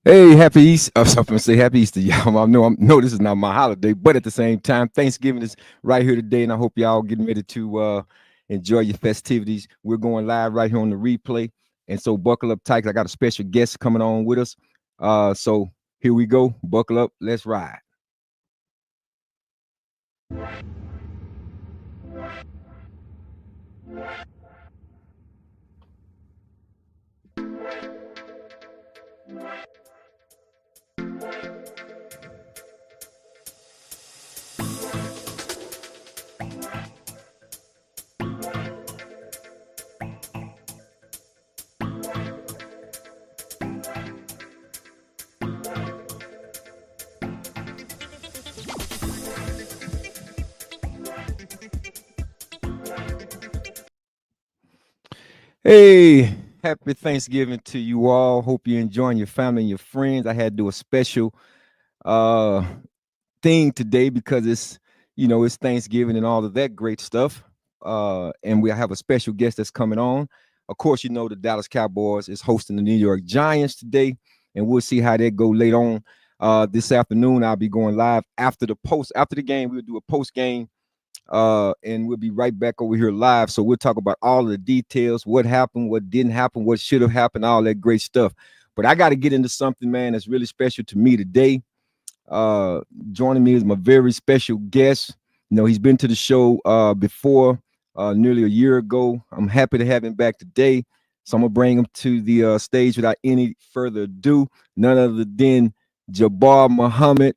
Hey, happy Easter. I was going to say happy Easter, y'all. I know this is not my holiday, but at the same time, Thanksgiving is right here today, and I hope y'all getting ready to enjoy your festivities. We're going live right here on the replay, and so buckle up tight. I got a special guest coming on with us. So here we go. Buckle up. Let's ride. Hey, happy Thanksgiving to you all. Hope you're enjoying your family and your friends. I had to do a special uh thing today because it's Thanksgiving and all of that great stuff. And we have a special guest that's coming on. Of course, the Dallas Cowboys is hosting the New York Giants today, and we'll see how that go later on. This afternoon, I'll be going live after the game. We'll do a post game, and we'll be right back over here live. So we'll talk about all of the details, what happened, what didn't happen, what should have happened, all that great stuff. But I got to get into something, man, that's really special to me today. Uh, Joining me is my very special guest. He's been to the show before, nearly a year ago. I'm happy to have him back today. So I'm gonna bring him to the stage without any further ado. None other than Jabbar Muhammad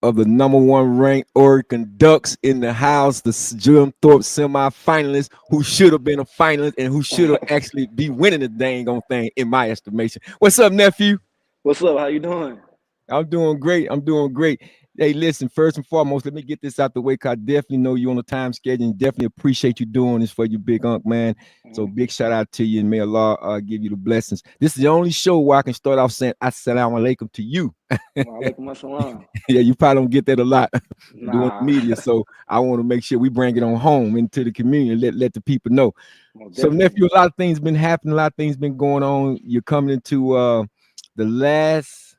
of the number one ranked Oregon Ducks in the house, the Jim Thorpe semifinalist, who should have been a finalist and who should have actually be winning the dang on thing, in my estimation. What's up, nephew? What's up? How you doing? I'm doing great. I'm doing great. Hey, listen, first and foremost, let me get this out the way because I definitely know you on the time schedule and definitely appreciate you doing this for your big unk, man. So Mhm. big shout out to you and may Allah give you the blessings. This is the only show where I can start off saying Assalamu alaikum to you. Walaikum assalam. Yeah, you probably don't get that a lot doing Nah, media. So I want to make sure we bring it on home into the community and let the people know. most So, definitely. nephew, a lot of things been happening, a lot of things been going on. You're coming into the last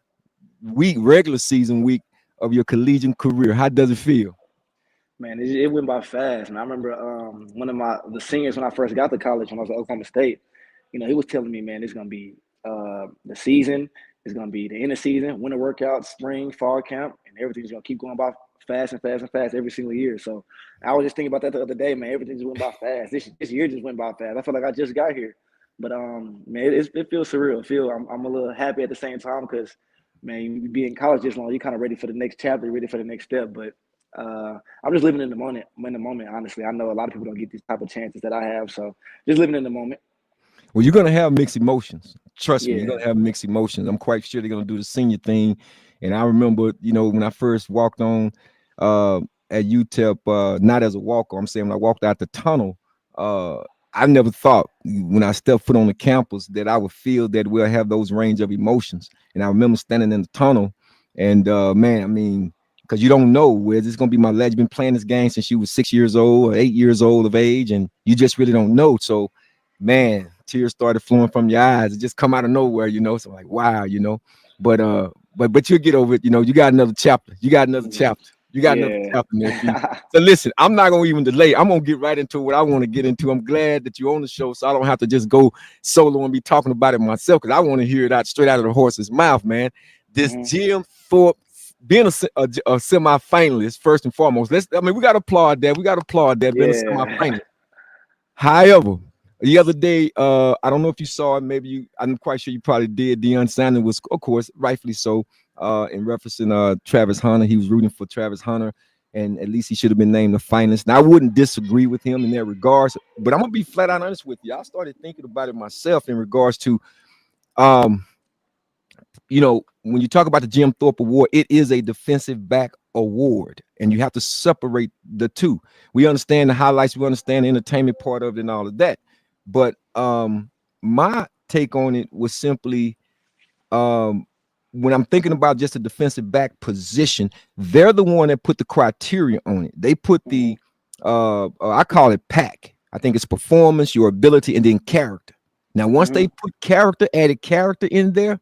week, regular season week of your collegiate career. How does it feel? Man, it went by fast. Man, I remember one of the seniors when I first got to college when I was at Oklahoma State. He was telling me, man, it's gonna be the season. It's gonna be the end of season, winter workout, spring, fall camp, and everything's gonna keep going by fast and fast and fast every single year. So I was just thinking about that the other day, man. Everything just went by fast. This year just went by fast. I feel like I just got here, but man, it feels surreal. I'm a little happy at the same time because, man, you be in college this long, you're kind of ready for the next chapter, ready for the next step, but. I'm just living in the moment. I'm in the moment, honestly. I know a lot of people don't get these type of chances that I have, so just living in the moment. Well, you're gonna have mixed emotions. Trust me, you're Yeah. gonna have mixed emotions. I'm quite sure they're gonna do the senior thing. And I remember, when I first walked on uh, at UTEP, not as a walker. I'm saying when I walked out the tunnel, uh, I never thought when I stepped foot on the campus that I would feel that we'll have those range of emotions. And I remember standing in the tunnel, and man, I mean, because you don't know where this is gonna be my leg. You've been playing this game since you was 6 years old or 8 years old of age, and you just really don't know. So man, tears started flowing from your eyes. It just come out of nowhere. So I'm like, wow. But you'll get over it. You got another chapter. You got another Mhm. chapter. You got another Yeah. chapter, nephew. So listen, I'm not gonna even delay. I'm gonna get right into what I want to get into. I'm glad that you're on the show, so I don't have to just go solo and be talking about it myself, because I want to hear it out straight out of the horse's mouth, man. This Mhm. Jim Thorpe being a semi-finalist, first and foremost. We gotta applaud that. We gotta applaud that being a Yeah. semi-finalist. However, the other day, I don't know if you saw it. Maybe I'm quite sure you probably did. Deion Sanders was, of course, rightfully so, in referencing Travis Hunter. He was rooting for Travis Hunter, and at least he should have been named the finalist. Now, I wouldn't disagree with him in that regards, but I'm gonna be flat out honest with you. I started thinking about it myself in regards to, um, when you talk about the Jim Thorpe Award, it is a defensive back award, and you have to separate the two. We understand the highlights, we understand the entertainment part of it, and all of that. But my take on it was simply, um, when I'm thinking about just a defensive back position, they're the one that put the criteria on it. They put Mhm. I call it pack. I think it's performance, your ability, and then character. Now, once they Mhm. put added character in there,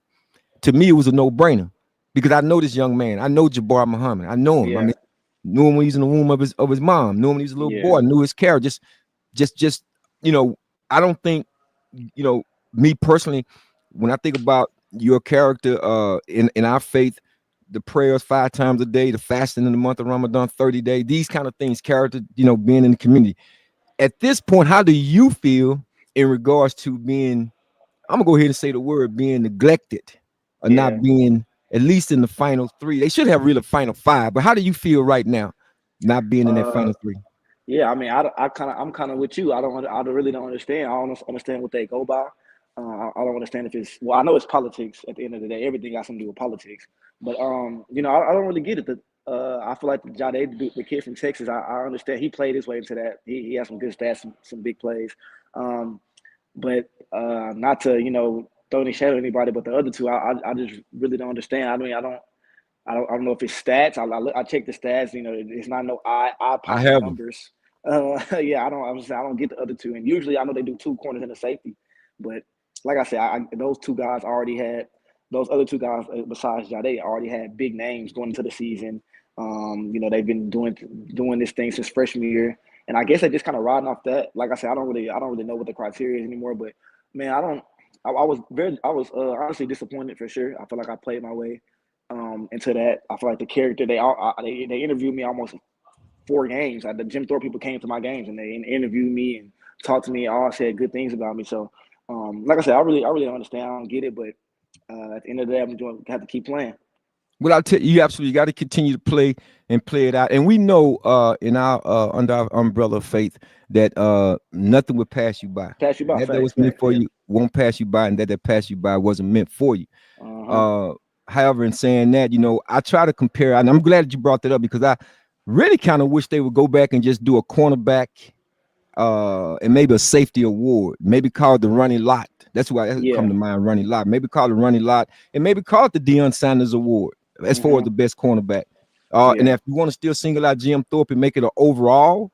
to me, it was a no-brainer because I know this young man. I know Jabbar Muhammad. I know him. I Yeah, mean, knew him when he was in the womb of his mom. Knew him when he was a little yeah, boy. Knew his character. Just you know, I don't think me personally, when I think about your character in our faith, the prayers 5 times a day, the fasting in the month of Ramadan, 30 days, these kind of things, character, being in the community. At this point, how do you feel in regards to being, I'm gonna go ahead and say the word, being neglected or yeah. not being at least in the final three? They should have really final five, but how do you feel right now not being in that Uh, final three? Yeah, I mean, I'm kind of with you. I really don't understand. I don't understand what they go by. I don't understand if it's well. I know it's politics. At the end of the day, everything got something to do with politics. But I don't really get it. I feel like the Jade, the kid from Texas, I understand. He played his way into that. He has some good stats, some big plays. Um, but not to throw any shade at anybody, but the other two, I just really don't understand. I mean, I don't know if it's stats. I check the stats. It's not no eye I popping have them. numbers. Yeah, I don't. I don't get the other two. And usually, I know they do two corners and a safety, but like I said, those two guys already had those other two guys besides Jade already had big names going into the season. They've been doing this thing since freshman year, and I guess they just kind of riding off that. Like I said, I don't really know what the criteria is anymore. But man, I don't. I was honestly disappointed for sure. I feel like I played my way into that. I feel like the character they interviewed me almost 4 games. The Jim Thorpe people came to my games and they interviewed me and talked to me. All said good things about me. So, like I said, I really don't understand. I don't get it, but at the end of the day, I'm going to have to keep playing. Well, I'll tell you, you absolutely got to continue to play and play it out. And we know in our under our umbrella of faith that nothing will pass you by. Pass you by, That facts, was meant facts, for yeah. you won't pass you by, and that passed you by wasn't meant for you. Uh-huh. Uh, However, in saying that, I try to compare, and I'm glad that you brought that up because I really kind of wish they would go back and just do a cornerback and maybe a safety award, maybe call it the running lot. That's why that come Yeah. to mind, running lot. Maybe call it running lot, and maybe call it the Deion Sanders Award as far as Mm-hmm. the best cornerback. And Yeah. if you want to still single out Jim Thorpe and make it an overall,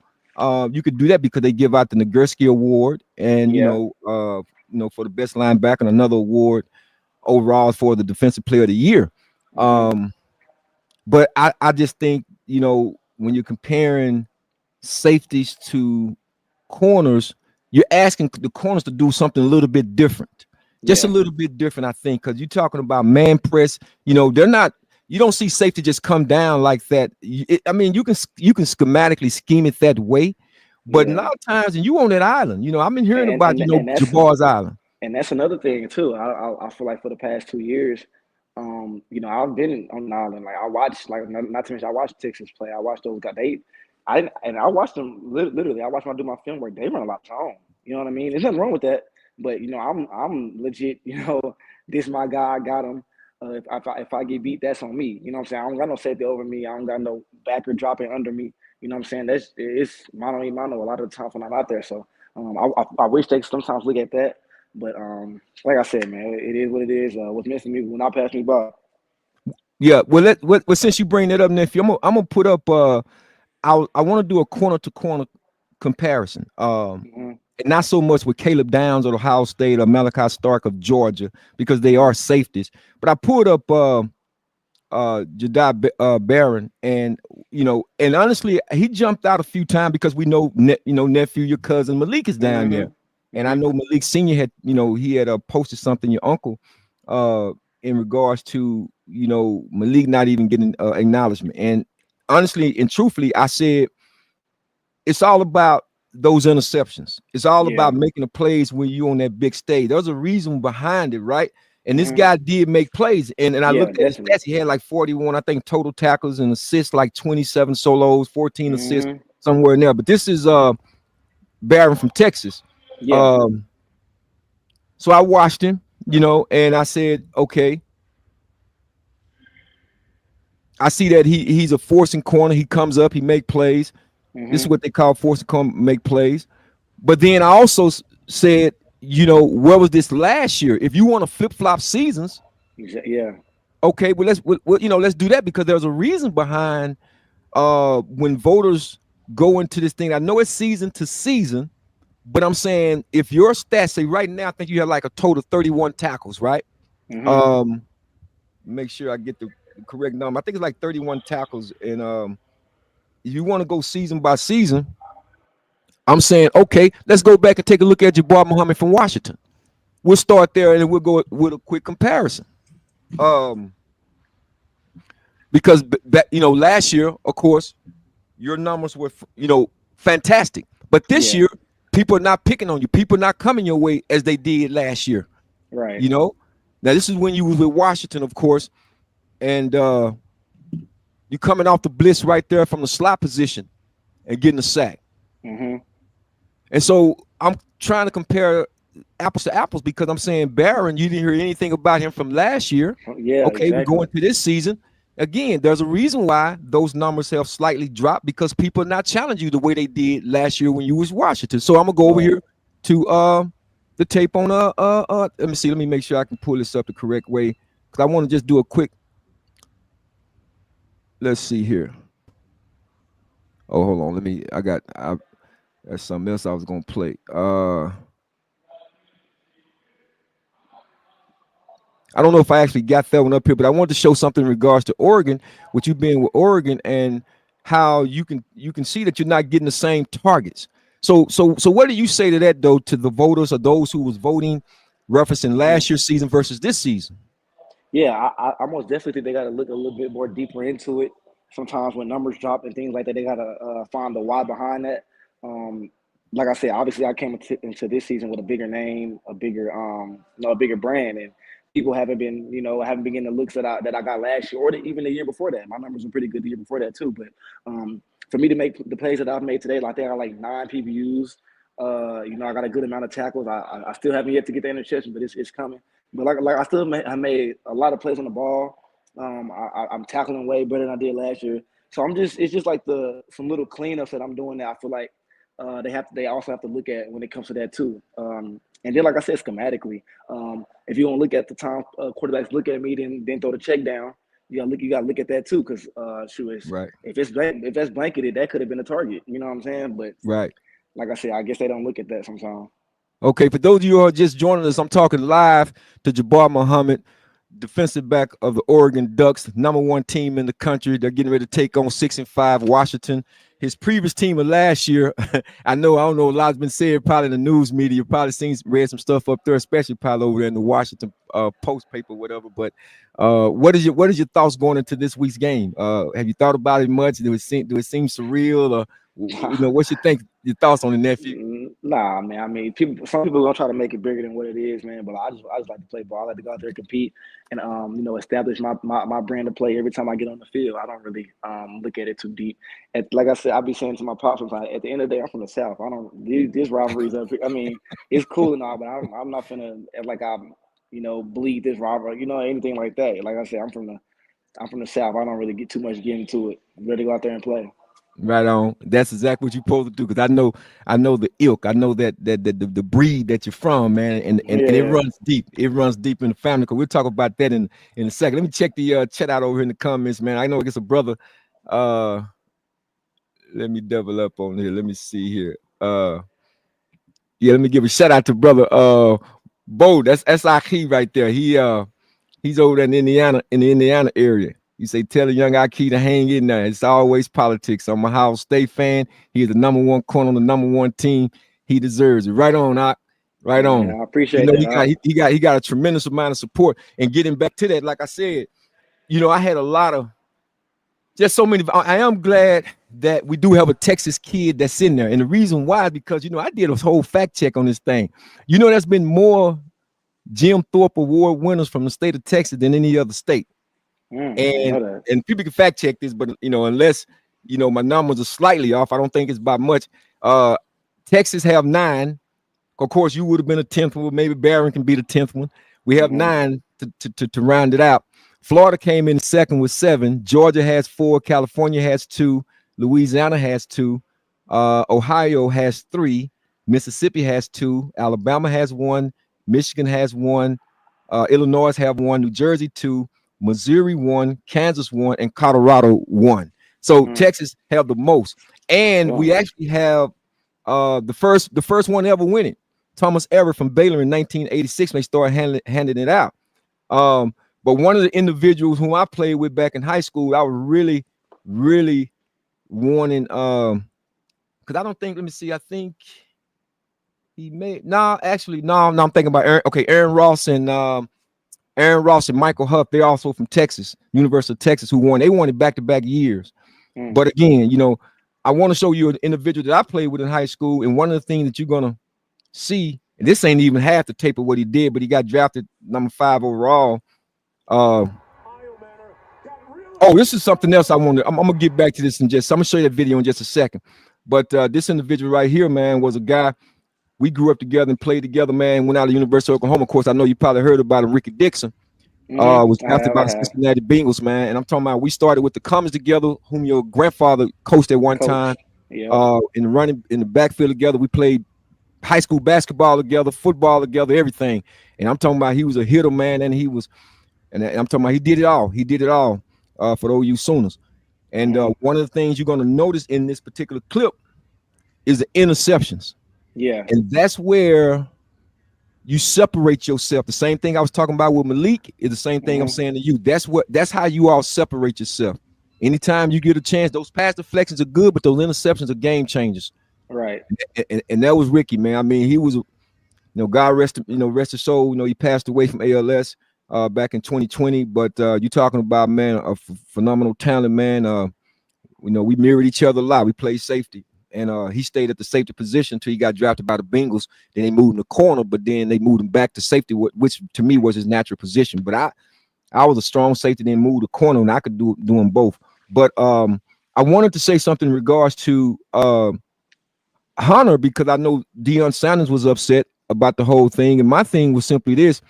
you could do that because they give out the Nagurski Award, and Yeah. for the best linebacker, and another award overall for the Defensive Player of the Year. Mm-hmm. Um, but I just think when you're comparing safeties to corners, you're asking the corners to do something a little bit different, just a Yeah. little bit different. I think because you're talking about man press. They're not. You don't see safety just come down like that. I mean, you can schematically scheme it that way, but a lot Yeah. of times, and you on that island. I've been hearing And about and and that's Jabbar's island. And that's another thing too. I feel like for the past 2 years, I've been on the island. Like I watched, like not to mention, I watched Texas play. I watched those guys. I watched them literally. I watched them do my film work. They run a lot of zone. You know what I mean? There's nothing wrong with that. But I'm legit. This my guy. I got him. If I get beat, that's on me. You know what I'm saying? I don't got no safety over me. I don't got no backer dropping under me. You know what I'm saying? It's mano y mano a lot of the times when I'm out there. So I wish they sometimes look at that. But like I said, man, it is what it is. What's missing me will not pass me by. Yeah. Well, since you bring that up, nephew, I'm gonna put up. I want to do a corner to corner comparison. Hmm. Not so much with Caleb Downs of Ohio State or Malachi Stark of Georgia because they Hmm. are safeties. But I pulled up Jadai Barron, and and honestly, he jumped out a few times because we know nephew, your cousin Malik is down there, Hmm. and I Hmm. know Malik Senior had he had posted something, your uncle, uh in regards to Malik not even getting acknowledgement. And honestly and truthfully, I said it's all about those interceptions. It's all Yeah. about making the plays when you're on that big stage. There's a reason behind it, right? And this Hmm. guy did make plays. And I Yeah. looked at his Definitely. stats. He had like 41, I think, total tackles and assists, like 27 solos, 14 assists, Hmm. somewhere in there. But this is Barron from Texas. Yeah. Um, so I watched him, and I said, okay, I see that he's a forcing corner. He comes up, he make plays. This is Hmm. what they call forcing come make plays. But then I also said, where was this last year? If you want to flip flop seasons, Yeah. okay, well let's do that because there's a reason behind when voters go into this thing. I know it's season to season, but I'm saying if your stats say right now, I think you have like a total of 31 tackles, right? Hmm. Um, make sure I get the correct number. I think it's like 31 tackles. And if you want to go season by season, I'm saying, okay, let's go back and take a look at Jabbar Muhammad from Washington. We'll start there and then we'll go with a quick comparison. Um, because last year, of course, your numbers were fantastic. But this Yeah, year, people are not picking on you. People are not coming your way as they did last year. right. You know, now this is when you was with Washington, of course, and you coming off the blitz right there from the slot position and getting a sack. Hmm. And so I'm trying to compare apples to apples because I'm saying Barron, you didn't hear anything about him from last year. Yeah, Okay, we go exactly. into this season. Again, there's a reason why those numbers have slightly dropped because people are not challenging you the way they did last year when you was Washington. So I'm gonna go over Right. here to the tape on let me see, let me make sure I can pull this up the correct way because I want to just do a quick, let's see here. Oh, hold on, that's something else I was gonna play. I don't know if I actually got that one up here, but I wanted to show something in regards to Oregon, with you being with Oregon, and how you can see that you're not getting the same targets. So what do you say to that though, to the voters or those who was voting, referencing Hmm. last year's season versus this season? Yeah, I most definitely think they got to look a little bit more deeper into it. Sometimes when numbers drop and things like that, they got to find the why behind that. Um, like I said, obviously I came into this season with a bigger name, a bigger a bigger brand, and people haven't been getting the looks that I got last year or even the year before that. My numbers were pretty good the year before that too. But for me to make the plays that I've made today, like they are like 9 PBUs. I got a good amount of tackles. I still haven't yet to get the interception, but it's coming. But like I still I made a lot of plays on the ball. I'm tackling way better than I did last year. So it's just like the some little cleanups that I'm doing that I feel like they also have to look at when it comes to that too. And then like I said, schematically, if you don't look at the time quarterbacks look at me, then throw the check down. You gotta look at that too, because Right, if that's blanketed, that could have been a target. You know what I'm saying? But right. like I said, I guess they don't look at that sometimes. Okay, for those of you who are just joining us, I'm talking live to Jabbar Muhammad, defensive back of the Oregon Ducks, number one team in the country. They're getting ready to take on 6-5 Washington. His previous team of last year, I don't know, a lot's been said probably in the news media. You've probably read some stuff up there, especially probably over there in the Washington Post paper, whatever. But what is your thoughts going into this week's game? Have you thought about it much? Do it seem surreal, or what's your thoughts on the nephew? Nah, man. I mean, some people gonna try to make it bigger than what it is, man. But I just like to play ball. I like to go out there and compete and establish my brand of play every time I get on the field. I don't really look at it too deep. Like I said, I be saying to my pops sometimes, at the end of the day, I'm from the South. I don't these rivalries up here. I mean, it's cool and all, but I'm not finna act like I'm bleed this rivalry, anything like that. Like I said, I'm from the South. I don't really get too much get into it. I'm ready to go out there and play. Right on. That's exactly what you're supposed to do. Because I know the ilk. I know that the breed that you're from, man, and it Yeah. runs deep. It runs deep in the family. Cause we'll talk about that in a second. Let me check the chat out over here in the comments, man. I know it's a brother. Uh, let me double up on here. Let me see here. Yeah, let me give a shout out to brother Bo. That's Aki right there. He's over there in the Indiana area. You say tell the young Aki to hang in there. It's always politics. I'm a Ohio State fan. He is the number one corner on the number one team. He deserves it. Right on, Ak. Right on. Man, I appreciate He got that. he got a tremendous amount of support. And getting back to that, like I said, I had a lot of just so many. I am glad that we do have a Texas kid that's in there. And the reason why is because I did a whole fact check on this thing. There's been more Jim Thorpe Award winners from the state of Texas than any other state. I didn't And know that. and people can fact check this, but unless my numbers are slightly off, I don't think it's by much. Uh, Texas have 9. Of course, you would have been a 10th one. Maybe Barron can be the 10th one. We have Hmm. 9 to round it out. Florida came in second with 7. Georgia has 4. California has 2. Louisiana has 2. Ohio has 3. Mississippi has 2. Alabama has 1. Michigan has 1. Illinois have 1. New Jersey 2. Missouri 1. Kansas 1. And Colorado 1. So Mm. Texas have the most. And Well, we actually have the first one to ever win it. Thomas Everett from Baylor in 1986 when they started handing it out. Um, But one of the individuals whom I played with back in high school, I was really, really wanting because I don't think, let me see, I think he made actually no, I'm thinking about Aaron Ross and Michael Huff. They're also from Texas, University of Texas, who won. They won it back-to-back years. Mm. But again, I want to show you an individual that I played with in high school, and one of the things that you're gonna see, and this ain't even half the tape of what he did, but he got drafted number 5 overall. Uh, oh, this is something else I want to. I'm gonna get back to this in just. I'm gonna show you that video in just a second. But this individual right here, man, was a guy we grew up together and played together. Man, went out of University of Oklahoma. Of course, I know you probably heard about him, Ricky Dixon. Was I drafted have. by I the have. Cincinnati Bengals, man. And I'm talking about we started with the Cummins together, whom your grandfather coached at one time. Coach. Yep. In the backfield together. We played high school basketball together, football together, everything. And I'm talking about he was a hitter, man, and I'm talking about he did it all. He did it all for the OU Sooners. And one of the things you're going to notice in this particular clip is the interceptions. Yeah. And that's where you separate yourself. The same thing I was talking about with Malik is the same thing I'm saying to you. That's how you all separate yourself. Anytime you get a chance, those pass deflections are good, but those interceptions are game changers. Right. And that was Ricky, man. I mean, he was, God rest his soul. He passed away from ALS back in 2020. But you're talking about, man, a phenomenal talent, man. We mirrored each other a lot. We played safety. And he stayed at the safety position until he got drafted by the Bengals. Then they moved him to corner, but then they moved him back to safety, which to me was his natural position. But I was a strong safety, then moved to corner, and I could do them both. But I wanted to say something in regards to Hunter, because I know Deion Sanders was upset about the whole thing. And my thing was simply this: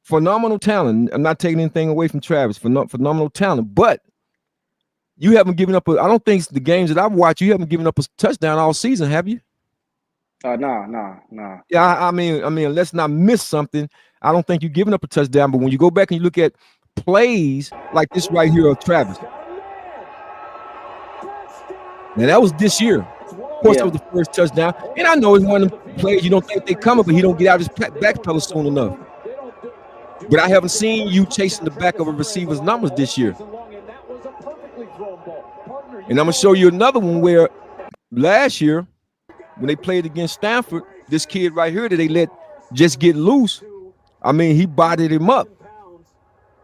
phenomenal talent. I'm not taking anything away from Travis. Phenomenal talent, but you haven't given up. I don't think the games that I've watched, you haven't given up a touchdown all season, have you? Nah. Yeah, I mean, let's not miss something. I don't think you've given up a touchdown. But when you go back and you look at plays like this right here of Travis, now that was this year. Of course, that was the first touchdown. And I know it's one of the plays you don't think they coming, but he don't get out his back pedal soon enough. But I haven't seen you chasing the back of a receiver's numbers this year. And I'm going to show you another one where last year, when they played against Stanford, this kid right here that they let just get loose, I mean, he bodied him up.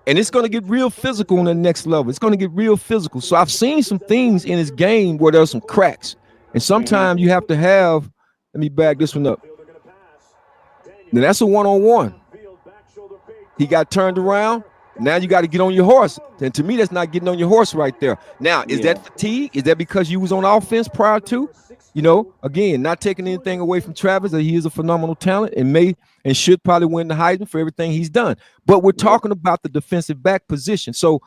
And it's going to get real physical on the next level. It's going to get real physical. So I've seen some things in his game where there's some cracks. And sometimes you have to have, let me back this one up. Now that's a one-on-one. He got turned around. Now you got to get on your horse. And to me, that's not getting on your horse right there. Now, is that fatigue? Is that because you was on offense prior to? Again, not taking anything away from Travis, that he is a phenomenal talent and may and should probably win the Heisman for everything he's done. But we're talking about the defensive back position. So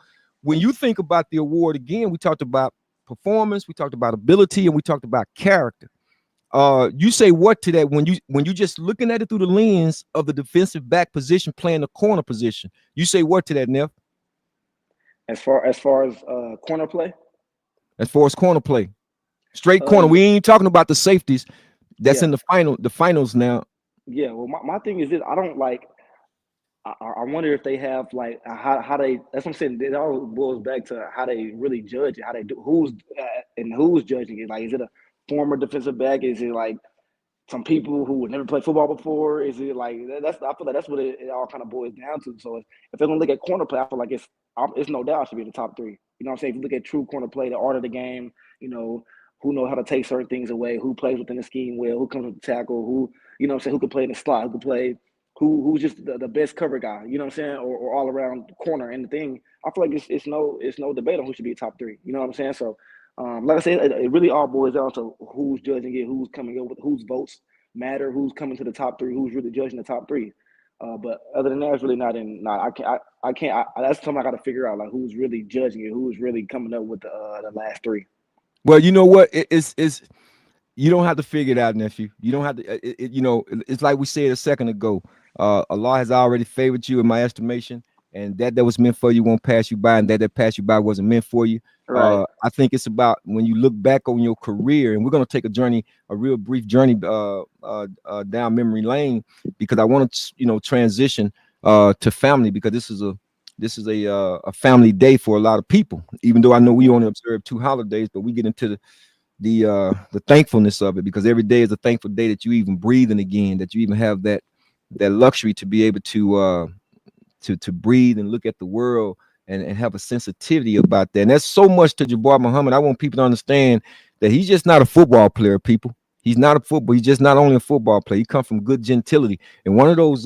when you think about the award, again, we talked about performance, we talked about ability, and we talked about character. You say what to that when you just looking at it through the lens of the defensive back position playing the corner position? You say what to that, Neff? As far as corner play? As far as corner play. Straight corner. We ain't talking about the safeties. That's in the finals now. Yeah, well, my thing is this: I don't like. I wonder if they have like how they. That's what I'm saying. It all boils back to how they really judge it. How they do who's judging it. Like, is it a former defensive back? Is it like some people who would never play football before? Is it like that's? I feel like that's what it all kind of boils down to. So if they're gonna look at corner play, I feel like it's no doubt it should be in the top 3. You know what I'm saying? If you look at true corner play, the art of the game, who know how to take certain things away, who plays within the scheme well, who comes with the tackle, who, you know what I'm saying, who can play in the slot, who can play, who's just the best cover guy, you know what I'm saying, or all around corner. And the thing, I feel like it's no debate on who should be top 3. You know what I'm saying? So, like I said, it really all boils down to who's judging it, who's coming up with, whose votes matter, who's coming to the top 3, who's really judging the top 3. But other than that, it's really not in. I can't. That's something I got to figure out, like who's really judging it, who's really coming up with the last 3. Well, you know what? It's you don't have to figure it out, nephew. You don't have to. It's like we said a second ago. Allah has already favored you in my estimation, and that was meant for you won't pass you by, and that passed you by wasn't meant for you. Right. I think it's about when you look back on your career, and we're going to take a real brief journey down memory lane, because I want to transition to family, because this is this is a family day for a lot of people. Even though I know we Hmm. only observe 2 holidays, but we get into the thankfulness of it, because every day is a thankful day that you even breathing again, that you even have that luxury to be able to breathe and look at the world, and have a sensitivity about that. And that's so much to Jabbar Muhammad. I want people to understand that he's just not a football player, people. He's not a football. He's just not only a football player. He comes from good gentility. And one of those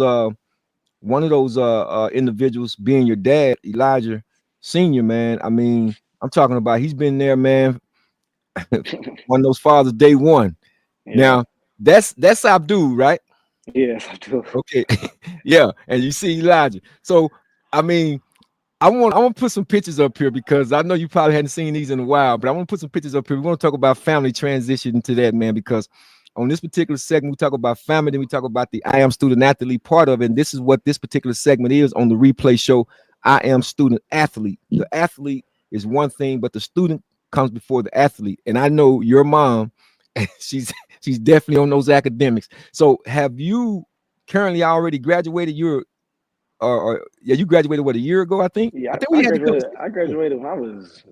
individuals being your dad, Elijah Senior, man. I mean, I'm talking about he's been there, man. One of those fathers, day one. Yeah. Now, that's Abdul, right? Yes, I do. Okay. Yeah. And you see Elijah. So I mean, I want to put some pictures up here, because I know you probably hadn't seen these in a while, but I want to put some pictures up here. We want to talk about family transition to that, man, because on this particular segment we talk about family, then we talk about the I am student athlete part of it. And this is what this particular segment is on the replay show. I am student athlete. The athlete is one thing, but the student comes before the athlete. And I know your mom, she's definitely on those academics. So have you currently already graduated? Or yeah, you graduated what, a year ago? I think. Yeah, I think I we had the graduated. conversation I before. graduated when I was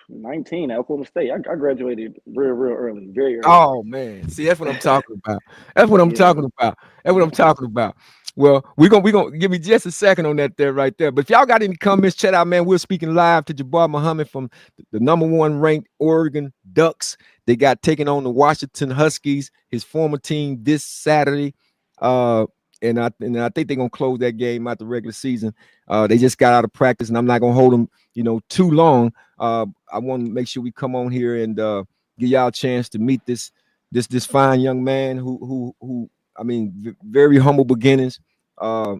19 at Oklahoma State. I graduated real early, very early. Oh man, see, that's what I'm talking about. That's what I'm Yeah. talking about. That's what I'm talking about. Well, we gonna give me just a second on that there right there. But if y'all got any comments, chat out, man. We're speaking live to Jabbar Muhammad from the number one ranked Oregon Ducks. They got taken on the Washington Huskies, his former team, this Saturday. Uh, and I think they're gonna close that game out the regular season. They just got out of practice, and I'm not gonna hold them, too long. I want to make sure we come on here and give y'all a chance to meet this fine young man who I mean, very humble beginnings. Uh,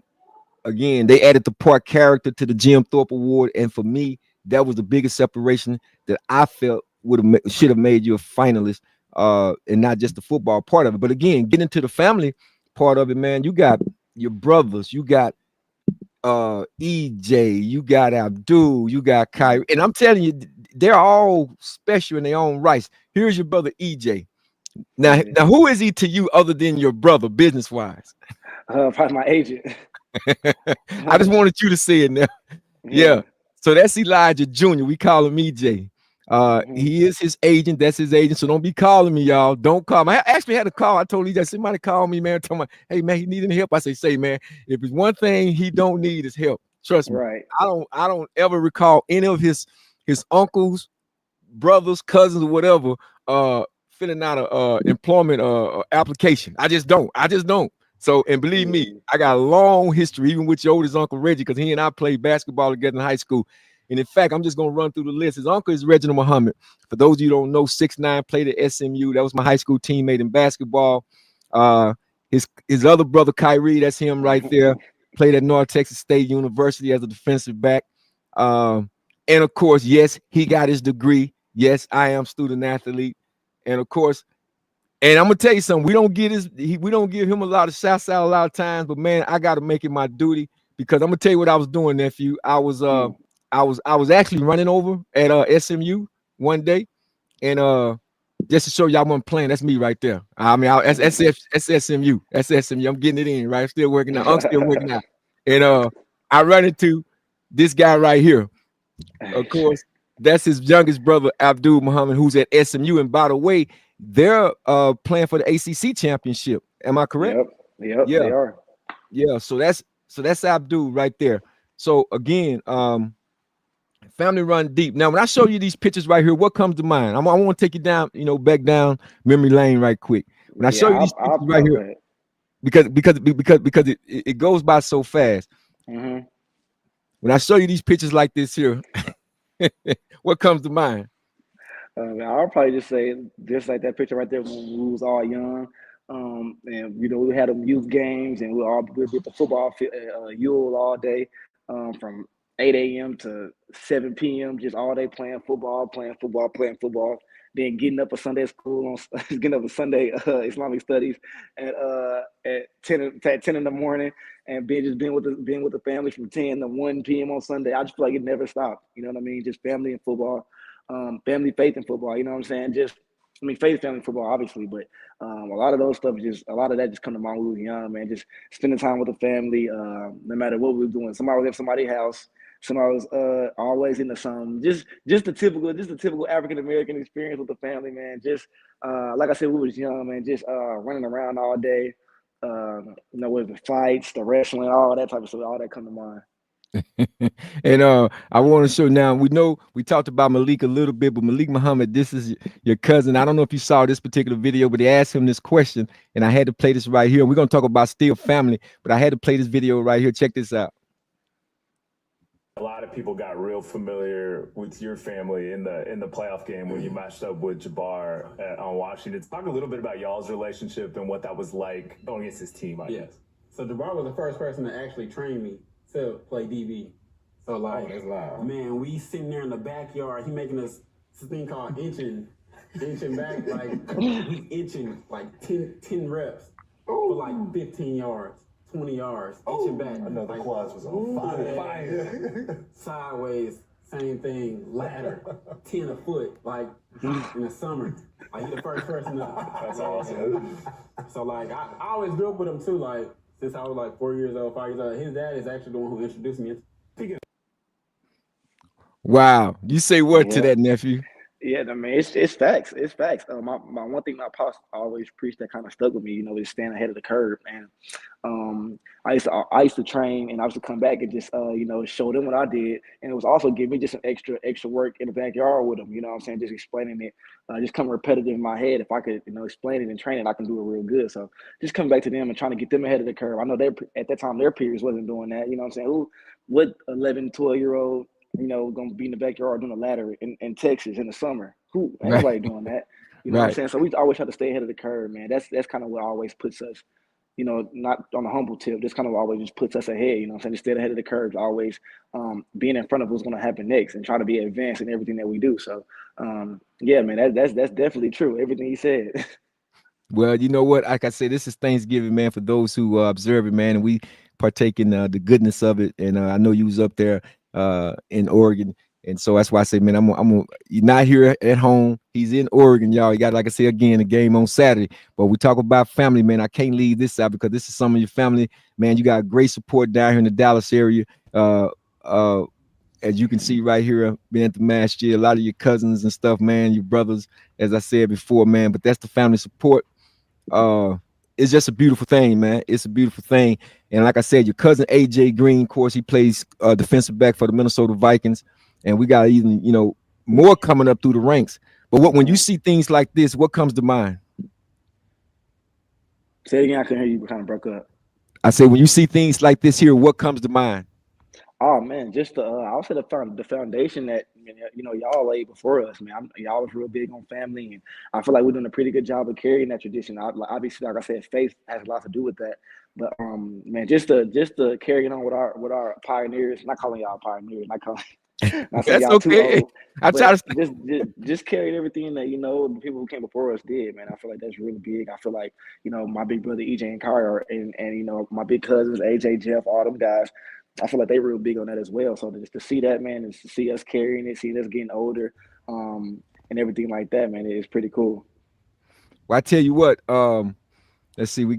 Again, they added the part character to the Jim Thorpe Award, and for me, that was the biggest separation that I felt should have made you a finalist, and not just the football part of it. But again, getting into the family part of it, man, you got your brothers, you got EJ, you got Abdul, you got Kyrie, and I'm telling you, they're all special in their own rights. Here's your brother EJ. Yeah. Now, who is he to you other than your brother, business wise? Probably my agent. I just wanted you to say it now. Yeah. Yeah. So that's Elijah Jr. We call him EJ. Hmm. He is his agent. That's his agent. So don't be calling me, y'all. Don't call me. I actually had a call. I told EJ, somebody call me, man. Tell me, hey man, he need any help. I say, man, if it's one thing he don't need is help. Trust me. Right. I don't ever recall any of his uncles, brothers, cousins, or whatever, filling out a employment application. I just don't. So, and believe me, Yeah. I got a long history, even with your oldest uncle Reggie, because he and I played basketball together in high school. And in fact, I'm just gonna run through the list. His uncle is Reginald Muhammad. For those of you who don't know, 6'9", played at SMU. That was my high school teammate in basketball. Uh, his other brother Kyrie, that's him right there. Played at North Texas State University as a defensive back. Um, and of course, yes, he got his degree. Yes, I am student athlete. And of course, and I'm gonna tell you something. We don't give him a lot of shouts out a lot of times, but man, I gotta make it my duty, because I'm gonna tell you what I was doing, nephew. Mm. I was actually running over at SMU one day, and just to show y'all what I'm playing, that's me right there. I mean, that's SMU. That's SMU. I'm getting it in, right? I'm still working out. I'm still working out. And I run into this guy right here. Of course, that's his youngest brother, Abdul Muhammad, who's at SMU. And by the way, they're playing for the ACC championship. Am I correct? Yep. Yep. Yeah, They are. yeah. So that's Abdul right there. So again, family run deep. Now, when I show you these pictures right here, what comes to mind? I want to take you down, back down memory lane right quick. When I Yeah. show you these pictures right I'll go here, ahead. because it goes by so fast. Hmm. When I show you these pictures like this here, what comes to mind? I'll probably just say just like that picture right there when we was all young. And we had them youth games, and we did the football Yule all day, from 8 a.m. to 7 p.m. Just all day playing football, playing football, playing football. Then getting up for Sunday school on getting up for Sunday Islamic studies at 10 in the morning, and being with the family from 10 to 1 p.m. on Sunday. I just feel like it never stopped. You know what I mean? Just family and football, family, faith, and football. You know what I'm saying? Just I mean, faith family football, obviously, but a lot of those stuff just a lot of that just come to mind when we were young, man. Just spending time with the family, no matter what we were doing. Somebody was at somebody's house. Somebody was always into something. Just the typical African American experience with the family, man. Just like I said, we was young, man. Just running around all day. With the fights, the wrestling, all that type of stuff, all that come to mind. And I want to show now. We know we talked about Malik a little bit, but Malik Muhammad, this is your cousin. I don't know if you saw this particular video, but they asked him this question, and I had to play this right here. We're gonna talk about still family, but I had to play this video right here. Check this out. A lot of people got real familiar with your family in the playoff game when you matched up with Jabbar on Washington. Talk a little bit about y'all's relationship and what that was like going against his team, I guess. So Jabbar was the first person to actually train me to play DB. So like, that's loud. Man, we sitting there in the backyard. He making us this thing called inching back. Like we inching like 10 reps for like 15 yards. 20 yards, inching back. I know the quads was on fire. Sideways, same thing. Ladder, 10 a foot, like in the summer. Like he the first person to. That's awesome. So like I always grew up with him too. Like since I was like 4 years old, 5 years old. His dad is actually the one who introduced me. Wow, you say what to that, nephew? Yeah, I mean, it's facts. It's facts. My one thing my pops always preached that kind of stuck with me, is staying ahead of the curve. And I used to train, and I used to come back and just show them what I did, and it was also give me just some extra work in the backyard with them. You know what I'm saying? Just explaining it, just come repetitive in my head. If I could explain it and train it, I can do it real good. So just coming back to them and trying to get them ahead of the curve. I know they at that time their peers wasn't doing that. You know what I'm saying? What 11, 12-year-old gonna be in the backyard doing a ladder in Texas in the summer? Who? Ain't nobody doing that. You know what I'm saying? So we always try to stay ahead of the curve, man. That's kind of what always puts us, not on a humble tip. This kind of always just puts us ahead. You know what I'm saying? Just stay ahead of the curve, always being in front of what's going to happen next and trying to be advanced in everything that we do. So, yeah, man, that's definitely true. Everything he said. Well, you know what? Like I say, this is Thanksgiving, man, for those who observe it, man, and we partake in the goodness of it. And I know you was up there in Oregon, and so that's why I say, man, you're not here at home. He's in Oregon, y'all. You got, like I say again, the game on Saturday. But we talk about family, man. I can't leave this out because this is some of your family, man. You got great support down here in the Dallas area. As you can see right here, being at the match, a lot of your cousins and stuff, man, your brothers, as I said before, man. But that's the family support. It's just a beautiful thing, man. It's a beautiful thing. And like I said, your cousin AJ Green, of course, he plays defensive back for the Minnesota Vikings. And we got even, more coming up through the ranks. But when you see things like this, what comes to mind? Say it again. I couldn't hear you. Kind of broke up. I said, when you see things like this here, what comes to mind? Oh man, just I'll say the foundation that y'all laid before us, man. Y'all was real big on family, and I feel like we're doing a pretty good job of carrying that tradition. Obviously, like I said, faith has a lot to do with that. But man, just to carry it on with our pioneers. Not calling y'all pioneers, not calling. Not saying That's y'all too okay. old, I try but to just carried everything that the people who came before us did, man. I feel like that's really big. I feel like my big brother EJ and Kyle, and my big cousins AJ, Jeff, all them guys. I feel like they real big on that as well. So just to see that, man, and to see us carrying it, see us getting older, and everything like that, man, it's pretty cool. Well, I tell you what, let's see, we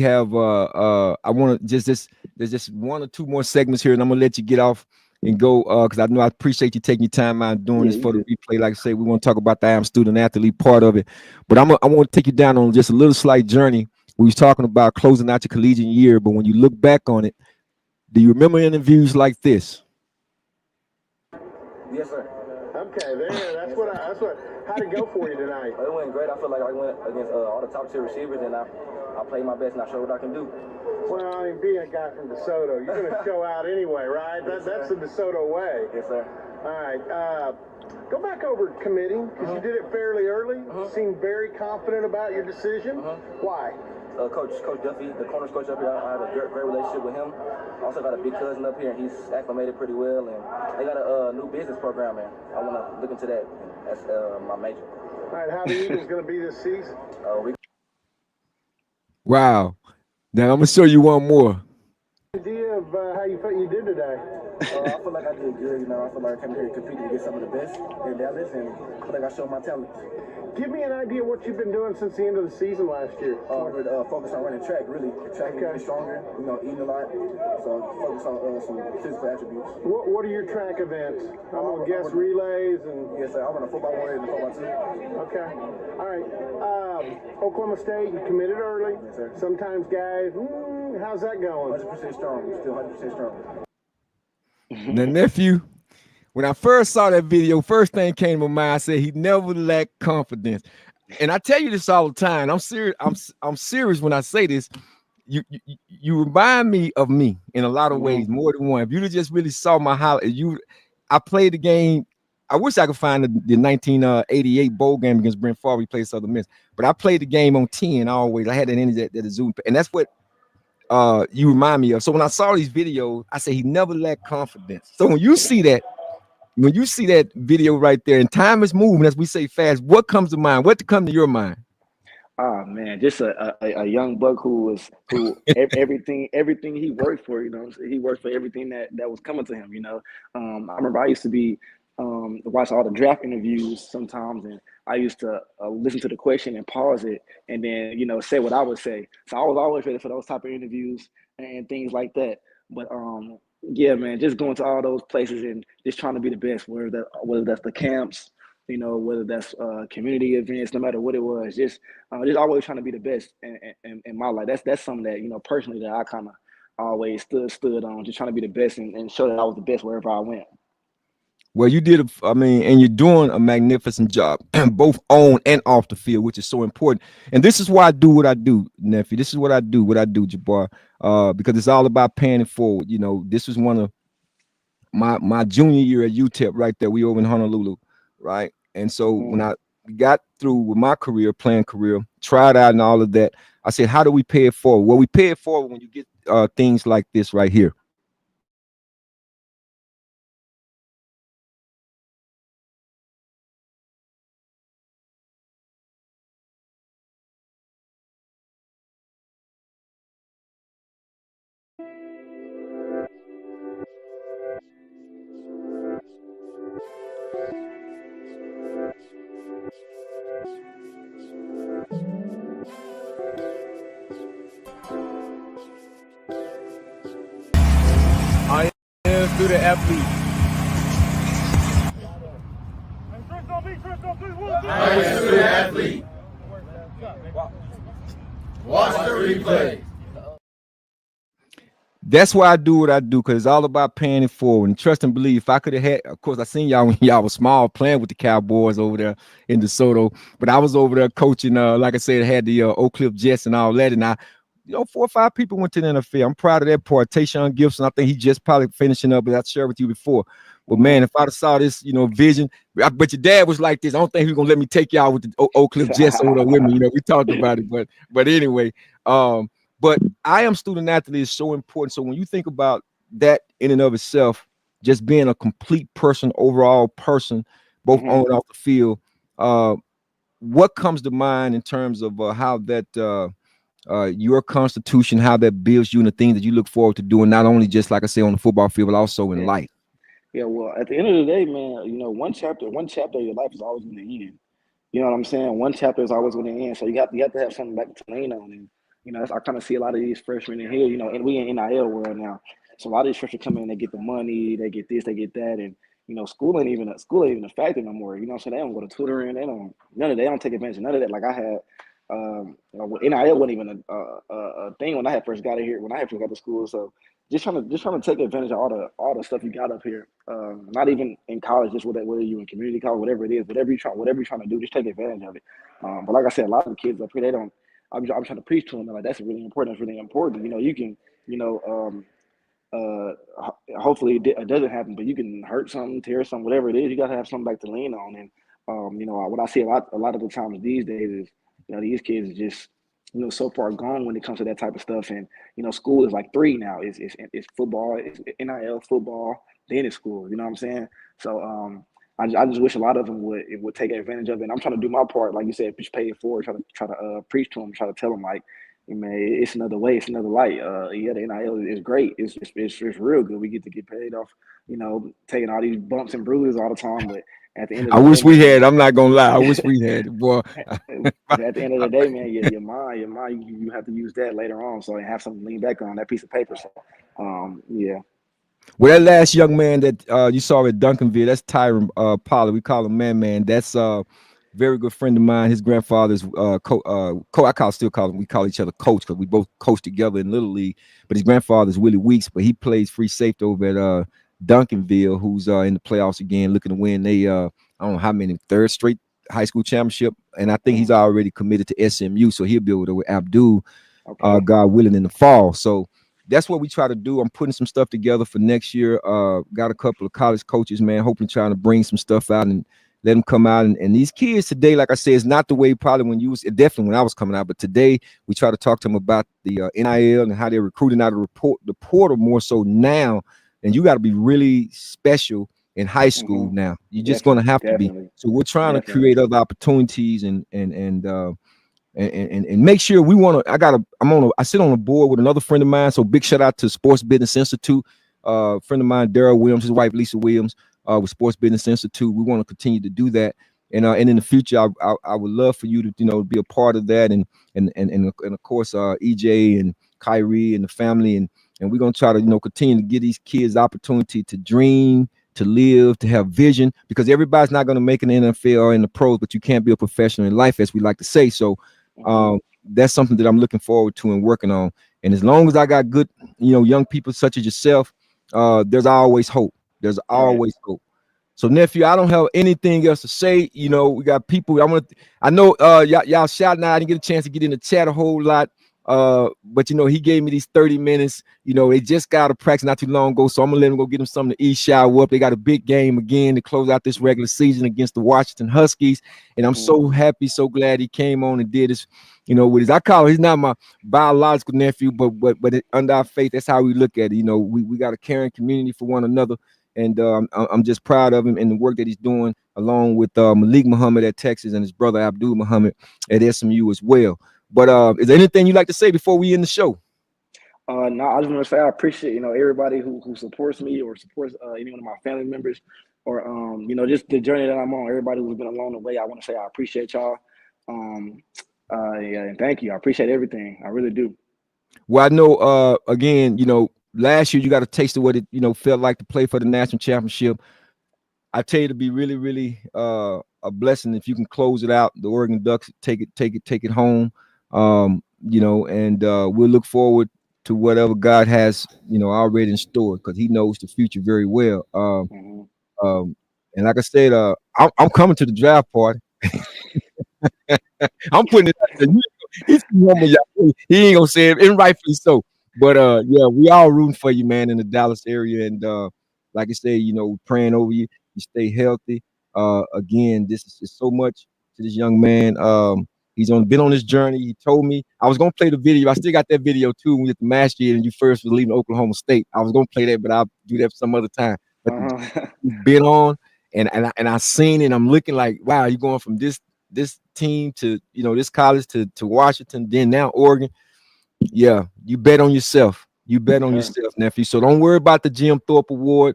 have I want to just there's just one or two more segments here, and I'm gonna let you get off and go because I know I appreciate you taking your time out doing this for the replay. Like I say, we want to talk about the I am student athlete part of it, but I want to take you down on just a little slight journey. We was talking about closing out your collegiate year, but when you look back on it, do you remember interviews like this? Yes, sir. Okay, that's what. How'd it go for you tonight? It went great. I feel like I went against all the top tier receivers, and I played my best, and I showed what I can do. Well, I mean, being a guy from DeSoto, you're going to show out anyway, right? That's the DeSoto way. Yes, sir. All right. Go back over committing, because you did it fairly early. Seemed very confident about your decision. Why? Coach Duffy, the corners coach up here, I have a great relationship with him. Also got a big cousin up here, and he's acclimated pretty well. And they got a new business program, and I want to look into that. That's my major. All right, how the Eagles going to be this season? Wow. Now I'm going to show you one more. Idea of how you felt you did today? I feel like I did good. I feel like I came here to compete to get some of the best in Dallas, and I feel like I showed my talent. Give me an idea what you've been doing since the end of the season last year. Focus on running track, really. Track getting stronger, eating a lot. So focus on some physical attributes. What are your track events? I'm going to guess relays and... Yes, sir. I run a football 1 and a football 2. Okay. All right. Oklahoma State, you committed early. Yes, sir. Sometimes guys, how's that going? 100% strong. Still 100% strong. Now, nephew, when I first saw that video, first thing came to my mind, I said he never lacked confidence. And I tell you this all the time. I'm serious. I'm serious when I say this. You remind me of me in a lot of ways, more than one. If you just really saw my highlight, I played the game. I wish I could find the 1988 bowl game against Brent Favre. We played Southern Miss, but I played the game on 10 always. I had that energy that Zoom, and that's what you remind me of. So when I saw these videos, I said he never lacked confidence. So when you see that video right there, and time is moving, as we say fast, what comes to mind? What come to your mind? Oh man, just a young buck who everything he worked for, he worked for everything that was coming to him. I remember I used to be watch all the draft interviews sometimes, and I used to listen to the question and pause it, and then say what I would say. So I was always ready for those type of interviews and things like that. But yeah, man, just going to all those places and just trying to be the best, whether that's the camps, whether that's community events, no matter what it was, just always trying to be the best in my life. That's something that personally that I kind of always stood on, just trying to be the best and show that I was the best wherever I went. Well, you did, and you're doing a magnificent job, both on and off the field, which is so important. And this is why I do what I do, nephew. This is what I do, Jabbar, because it's all about paying it forward. This was one of my junior year at UTEP right there. We over in Honolulu, right? And so when I got through with my playing career, tried out and all of that, I said, how do we pay it forward? Well, we pay it forward when you get things like this right here. I am student athlete. I am a student athlete. Watch the replay. That's why I do what I do, because it's all about paying it forward and trust and believe. If I could have had, of course, I seen y'all when y'all was small playing with the Cowboys over there in DeSoto, but I was over there coaching, like I said, had the Oak Cliff Jets and all that, and 4 or 5 people went to the NFL. I'm proud of that part. Tayshaun Gibson, I think he just probably finishing up, but I shared with you before. Well, man, if I'd have saw this, vision, but your dad was like this. I don't think he was gonna let me take y'all with the Oak Cliff Jets over there with me. We talked about it, but anyway, but I am student athlete is so important. So when you think about that in and of itself, just being a complete person, overall person, both on and off the field, what comes to mind in terms of how that your constitution, how that builds you and the things that you look forward to doing, not only just like I say on the football field, but also in life? Yeah, well, at the end of the day, man, one chapter of your life is always going to end. You know what I'm saying? One chapter is always going to end. So you have to have something back to lean on. And I kind of see a lot of these freshmen in here. And we in NIL world now, so a lot of these freshmen come in, they get the money, they get this, they get that, and school ain't even a factor no more. So they don't go to tutoring, they don't take advantage of none of that. Like I had, NIL wasn't even a thing when I had first got here, when I had first got to school. So just trying to take advantage of all the stuff you got up here. Not even in college, just whether you in community college, whatever it is, whatever you're trying to do, just take advantage of it. But like I said, a lot of the kids up here, they don't. I'm trying to preach to them, like that's really important. That's really important. You can, hopefully it doesn't happen, but you can hurt something, tear something, whatever it is. You got to have something back to lean on. And what I see a lot of the times these days is, these kids are just, so far gone when it comes to that type of stuff. And school is like 3 now. It's football, it's NIL, football, then it's school. You know what I'm saying? So I just wish a lot of them would take advantage of it. And I'm trying to do my part, like you said, just pay it forward, try to preach to them, try to tell them, like, Man, it's another way, it's another light. Yeah, the NIL is great. It's real good. We get to get paid off, taking all these bumps and bruises all the time. But at the end of I the day, wish we man, had. I'm not gonna lie. I wish we had it, boy. at the end of the day, man, your mind, you have to use that later on, so you have something to lean back on that piece of paper. So, yeah. Well, that last young man that you saw at Duncanville, that's Tyron Pollard. We call him Man. That's very good friend of mine. His grandfather's still call him. We call each other coach because we both coached together in Little League. But his grandfather's Willie Weeks, but he plays free safety over at Duncanville, who's in the playoffs again, looking to win. I don't know how many third straight high school championship, and I think he's already committed to SMU, so he'll be able to with Abdul, Okay. God willing, in the fall. So that's what we try to do. I'm putting some stuff together for next year. Got a couple of college coaches, man, hoping trying to bring some stuff out and let them come out. And these kids today, like I said, it's not the way probably when you was definitely when I was coming out, but today we try to talk to them about the NIL and how they're recruiting out of the portal more so now. And you got to be really special in high school now. You're just going to have to be. Definitely. So we're trying to Definitely. create other opportunities and make sure we want to. I sit on a board with another friend of mine. So big shout out to Sports Business Institute. Friend of mine, Daryl Williams, his wife Lisa Williams, with Sports Business Institute. We want to continue to do that, and in the future, I would love for you to be a part of that, and of course, EJ and Kyrie and the family, and we're gonna try to continue to give these kids opportunity to dream, to live, to have vision, because everybody's not going to make an NFL or in the pros, but you can't be a professional in life, as we like to say. So that's something that I'm looking forward to and working on. And as long as I got good, young people such as yourself, there's always hope. There's always hope. So nephew, I don't have anything else to say. We got people. I know y'all shouting out. I didn't get a chance to get in the chat a whole lot. But he gave me these 30 minutes. They just got to practice not too long ago. So I'm gonna let them go get them something to eat, shower up. They got a big game again to close out this regular season against the Washington Huskies. And I'm so happy, so glad he came on and did this, with his, I call him, he's not my biological nephew, but under our faith, that's how we look at it. We got a caring community for one another. And I'm just proud of him and the work that he's doing, along with Malik Muhammad at Texas and his brother Abdul Muhammad at SMU as well. But is there anything you'd like to say before we end the show? No, I just want to say I appreciate everybody who supports me or supports any one of my family members, or just the journey that I'm on. Everybody who's been along the way, I want to say I appreciate y'all. Yeah, and thank you. I appreciate everything. I really do. Well, I know again, last year you got a taste of what it felt like to play for the national championship. I tell you, to be really, really a blessing if you can close it out. The Oregon Ducks take it home. And we'll look forward to whatever God has, already in store, because He knows the future very well. And like I said, I'm coming to the draft party. I'm putting it out there. He ain't gonna say it, and rightfully so. But yeah, we all rooting for you, man, in the Dallas area. And like I say, praying over you. You stay healthy. Again, this is just so much to this young man. He's been on this journey. He told me I was gonna play the video. I still got that video too when we at the match year and you first was leaving Oklahoma State. I was gonna play that, but I'll do that some other time. But you've been on, and I seen it. I'm looking like, wow, you're going from this team to this college to Washington, then now Oregon. Yeah, you bet on yourself. You bet on yourself, nephew. So don't worry about the Jim Thorpe Award.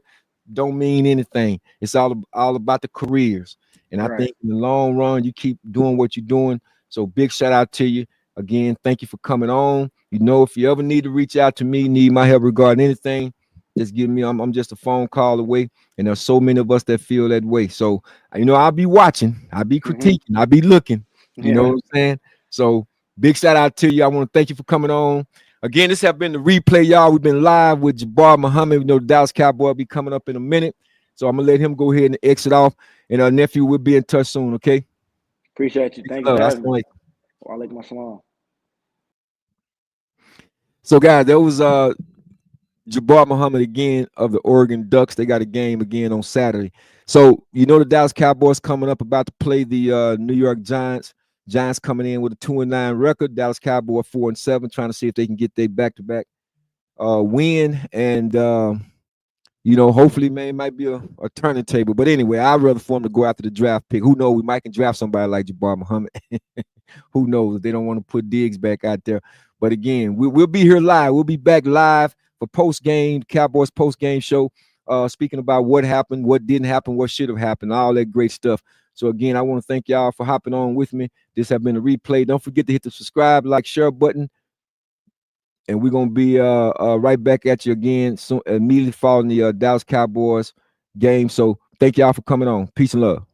Don't mean anything. It's all about the careers. And I think in the long run, you keep doing what you're doing. So big shout out to you. Again, thank you for coming on. If you ever need to reach out to me, need my help regarding anything, just give me, I'm just a phone call away. And there's so many of us that feel that way. So, I'll be watching, I'll be critiquing, I'll be looking, you know what I'm saying? So big shout out to you. I want to thank you for coming on. Again, this has been the replay, y'all. We've been live with Jabbar Muhammad. The Dallas Cowboy will be coming up in a minute. So I'm going to let him go ahead and exit off. And our nephew will be in touch soon, okay? Appreciate you. Thank you for having me. Walaikum assalam. So, guys, that was Jabbar Muhammad again of the Oregon Ducks. They got a game again on Saturday. So, the Dallas Cowboys coming up, about to play the New York Giants. Giants coming in with a 2-9 record. Dallas Cowboy 4-7, trying to see if they can get their back-to-back win. And hopefully, man, it might be a turning table. But anyway, I'd rather for them to go after the draft pick. Who knows? We might can draft somebody like Jabbar Muhammad. Who knows? They don't want to put Diggs back out there. But again, we'll be here live. We'll be back live for post-game, Cowboys post-game show, speaking about what happened, what didn't happen, what should have happened, all that great stuff. So again, I want to thank y'all for hopping on with me. This has been a replay. Don't forget to hit the subscribe, like, share button. And we're going to be right back at you again soon, immediately following the Dallas Cowboys game. So thank y'all for coming on. Peace and love.